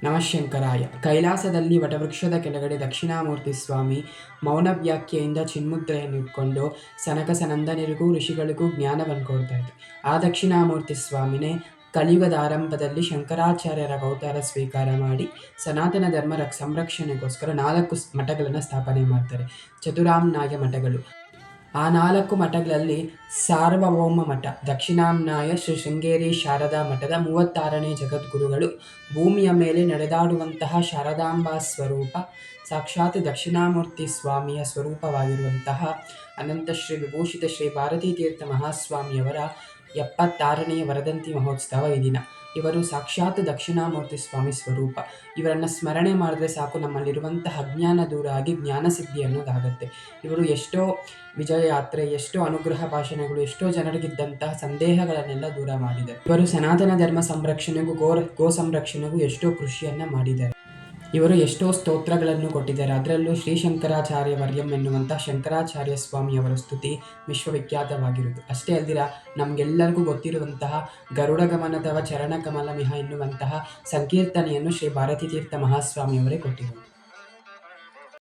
ನಮಃಶಂಕರಾಯ. ಕೈಲಾಸದಲ್ಲಿ ವಟವೃಕ್ಷದ ಕೆಳಗಡೆ ದಕ್ಷಿಣಾಮೂರ್ತಿ ಸ್ವಾಮಿ ಮೌನ ವ್ಯಾಖ್ಯೆಯಿಂದ ಚಿನ್ಮುದ್ರೆಯನ್ನು ಇಟ್ಕೊಂಡು ಸನಕ ಸನಂದನರಿಗೂ ಋಷಿಗಳಿಗೂ ಜ್ಞಾನವನ್ನು ಕೊಡ್ತಾ ಇದ್ರು. ಆ ದಕ್ಷಿಣಾಮೂರ್ತಿ ಸ್ವಾಮಿನೇ ಕಲಿಯುಗದ ಆರಂಭದಲ್ಲಿ ಶಂಕರಾಚಾರ್ಯರ ಅವತಾರ ಸ್ವೀಕಾರ ಮಾಡಿ ಸನಾತನ ಧರ್ಮ ಸಂರಕ್ಷಣೆಗೋಸ್ಕರ 4 ಮಠಗಳನ್ನು ಸ್ಥಾಪನೆ ಮಾಡ್ತಾರೆ. ಚತುರಾಮ್ನಾಯ ಮಠಗಳು. ಆ 4 ಮಠಗಳಲ್ಲಿ ಸಾರ್ವಭೌಮ ಮಠ ದಕ್ಷಿಣಾಮ್ನಾಯ ಶ್ರೀ ಶೃಂಗೇರಿ ಶಾರದಾ ಮಠದ 36ನೇ ಜಗದ್ಗುರುಗಳು, ಭೂಮಿಯ ಮೇಲೆ ನಡೆದಾಡುವಂತಹ ಶಾರದಾಂಬಾ ಸ್ವರೂಪ, ಸಾಕ್ಷಾತ್ ದಕ್ಷಿಣಾಮೂರ್ತಿ ಸ್ವಾಮಿಯ ಸ್ವರೂಪವಾಗಿರುವಂತಹ ಅನಂತ ಶ್ರೀ ವಿಭೂಷಿತ ಶ್ರೀ ಭಾರತೀ ತೀರ್ಥ ಮಹಾಸ್ವಾಮಿಯವರ 76ನೇ ವರದಂತಿ ಮಹೋತ್ಸವ ಈ ದಿನ. ಇವರು ಸಾಕ್ಷಾತ್ ದಕ್ಷಿಣಾಮೂರ್ತಿ ಸ್ವಾಮಿ ಸ್ವರೂಪ. ಇವರನ್ನು ಸ್ಮರಣೆ ಮಾಡಿದ್ರೆ ಸಾಕು, ನಮ್ಮಲ್ಲಿರುವಂತಹ ಅಜ್ಞಾನ ದೂರ ಆಗಿ ಜ್ಞಾನಸಿದ್ಧಿ ಅನ್ನೋದಾಗತ್ತೆ. ಇವರು ಎಷ್ಟೋ ವಿಜಯ ಯಾತ್ರೆ, ಎಷ್ಟೋ ಅನುಗ್ರಹ ಭಾಷಣಗಳು, ಎಷ್ಟೋ ಜನರಿಗಿದ್ದಂತಹ ಸಂದೇಹಗಳನ್ನೆಲ್ಲ ದೂರ ಮಾಡಿದ್ದಾರೆ. ಇವರು ಸನಾತನ ಧರ್ಮ ಸಂರಕ್ಷಣೆಗೂ ಗೋ ಸಂರಕ್ಷಣೆಗೂ ಎಷ್ಟೋ ಕೃಷಿಯನ್ನು ಮಾಡಿದ್ದಾರೆ. ಇವರು ಎಷ್ಟೋ ಸ್ತೋತ್ರಗಳನ್ನು ಕೊಟ್ಟಿದ್ದಾರೆ. ಅದರಲ್ಲೂ ಶ್ರೀ ಶಂಕರಾಚಾರ್ಯ ವರ್ಯಂ ಎನ್ನುವಂಥ ಶಂಕರಾಚಾರ್ಯ ಸ್ವಾಮಿಯವರ ಸ್ತುತಿ ವಿಶ್ವವಿಖ್ಯಾತವಾಗಿರುವುದು. ಅಷ್ಟೇ ಅಲ್ದಿರ ನಮಗೆಲ್ಲರಿಗೂ ಗೊತ್ತಿರುವಂತಹ ಗರುಡ ಗಮನದವ ಚರಣ ಕಮಲ ಮಿಹ ಎನ್ನುವಂತಹ ಸಂಕೀರ್ತನೆಯನ್ನು ಶ್ರೀ ಭಾರತೀ ತೀರ್ಥ ಮಹಾಸ್ವಾಮಿಯವರೇ ಕೊಟ್ಟಿರುವುದು.